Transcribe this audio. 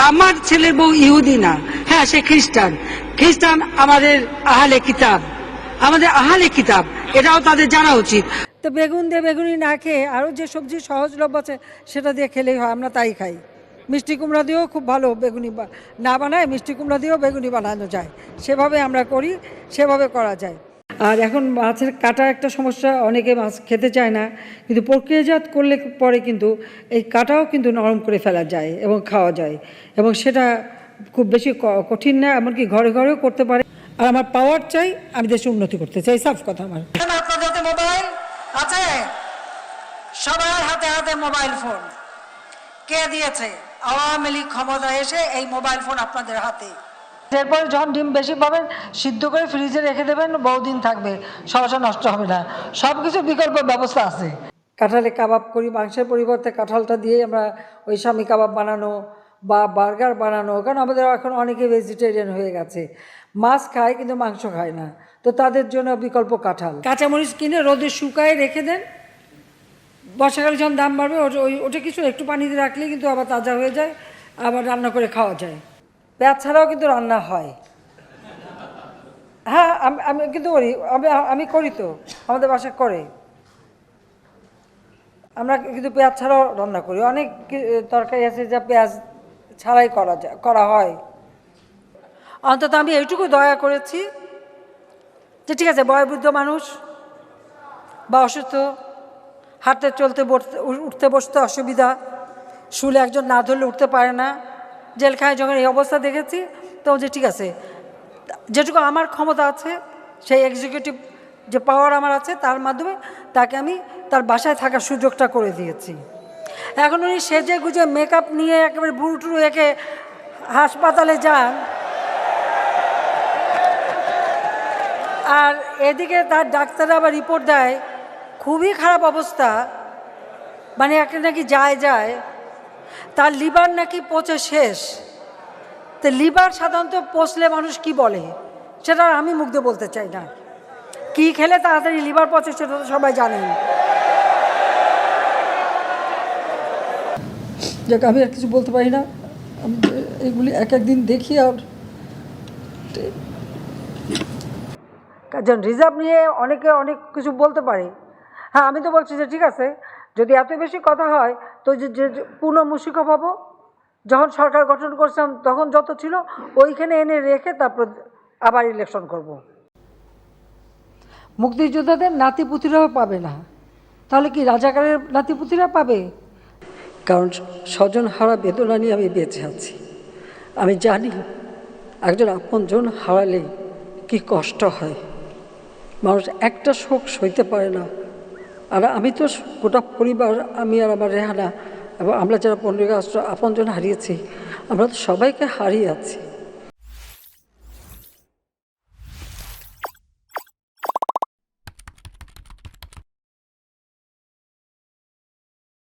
আমার ছেলের বউ ইহুদি না, হ্যাঁ সে খ্রিস্টান। খ্রিস্টান আমাদের আহলে কিতাব, আমাদের আহলে কিতাব, এটাও তাদের জানা উচিত। তো বেগুন দিয়ে বেগুনি না খেয়ে আরও যে সবজি সহজলভ্য আছে সেটা দিয়ে খেলেই হয়, আমরা তাই খাই। মিষ্টি কুমড়া দিয়েও খুব ভালো বেগুনি না বানায়, মিষ্টি কুমড়া দিয়েও বেগুনি বানানো যায়, সেভাবে আমরা করি, সেভাবে করা যায়। আর এখন মাছের কাটা একটা সমস্যা, অনেকে মাছ খেতে চায় না, কিন্তু প্রক্রিয়াজাত করলে পরে কিন্তু এই কাটাও কিন্তু নরম করে ফেলা যায় এবং খাওয়া যায়, এবং সেটা খুব বেশি কঠিন না, এমনকি ঘরে ঘরেও করতে পারে। আর আমার পাওয়ার চাই, আমি দেশে উন্নতি করতে চাই, সাফ কথা। আমার আপনাদের হাতে মোবাইল আছে, সবার হাতে হাতে মোবাইল ফোন। কে দিয়েছে? আওয়ামী লীগ ক্ষমতায় এসে এই মোবাইল ফোন আপনাদের হাতে। এরপরে যখন ডিম বেশি পাবেন সিদ্ধ করে ফ্রিজে রেখে দেবেন, বহুদিন থাকবে, সহসা নষ্ট হবে না। সব কিছু বিকল্প ব্যবস্থা আছে। কাঁঠালে কাবাব করি, মাংসের পরিবর্তে কাঁঠালটা দিয়ে আমরা ওই স্বামী কাবাব বানানো বা বার্গার বানানো, কারণ আমাদের এখন অনেকে ভেজিটেরিয়ান হয়ে গেছে, মাছ খায় কিন্তু মাংস খায় না, তো তাদের জন্য বিকল্প কাঁঠাল। কাঁচামরিচ কিনে রোদে শুকায় রেখে দেন, বর্ষাকালে যখন দাম বাড়বে ওটা কিছু একটু পানিতে রাখলেই কিন্তু আবার তাজা হয়ে যায়, আবার রান্না করে খাওয়া যায়। পেঁয়াজ ছাড়াও কিন্তু রান্না হয়। হ্যাঁ, আমি কিন্তু করি, আমি করি, তো আমাদের বাসা করে। আমরা কিন্তু পেঁয়াজ ছাড়াও রান্না করি, অনেক তরকারি আছে যা পেঁয়াজ ছাড়াই করা হয়। অন্তত আমি এইটুকু দয়া করেছি যে ঠিক আছে, বয়োবৃদ্ধ মানুষ বা অসুস্থ, হাঁটতে চলতে উঠতে বসতে অসুবিধা, শুলে একজন না ধরলে উঠতে পারে না, জেলখানায় যখন এই অবস্থা দেখেছি, তো যে ঠিক আছে, যেটুকু আমার ক্ষমতা আছে, সেই এক্সিকিউটিভ যে পাওয়ার আমার আছে, তার মাধ্যমে তাকে আমি তার বাসায় থাকার সুযোগটা করে দিয়েছি। এখন উনি সেজে গুজে মেকআপ নিয়ে একেবারে বুড়ো টুরু একে হাসপাতালে যান, আর এদিকে তার ডাক্তার আবার রিপোর্ট দেয় খুবই খারাপ অবস্থা, মানে একটা নাকি যায় তার লিভার নাকি পচে শেষ। তো লিভার সাধারণত পচলে মানুষ কি বলে সেটা আমি মুখ দিয়ে বলতে চাই না, কি খেলে তাড়াতাড়ি লিভার পচে সেটা তো সবাই জানেন। যাক, আমি আর কিছু বলতে পারি না, এগুলি এক একদিন দেখি। আর কারণ রিজার্ভ নিয়ে অনেকে অনেক কিছু বলতে পারে। হ্যাঁ, আমি তো বলছি যে ঠিক আছে, যদি এত বেশি কথা হয় তো যে পূর্ণ মুশিকপ হবো। যখন সরকার গঠন করছিলাম তখন যত ছিল ওইখানে এনে রেখে তারপর আবার ইলেকশন করব। মুক্তিযোদ্ধাদের নাতিপুতিরাও পাবে না, তাহলে কি রাজাকারের নাতিপুতিরা পাবে? কারণ স্বজন হারা বেদনা নিয়ে আমি বেঁচে আছি। আমি জানি একজন আপনজন হারালে কি কষ্ট হয়, মানুষ একটা শোক সইতে পারে না। আর আমি তো গোটা পরিবার, আমি আর আমার রেহানা এবং আমরা যারা 15 আগস্ট আপনজন হারিয়েছি, আমরা তো সবাইকে হারিয়ে আছি।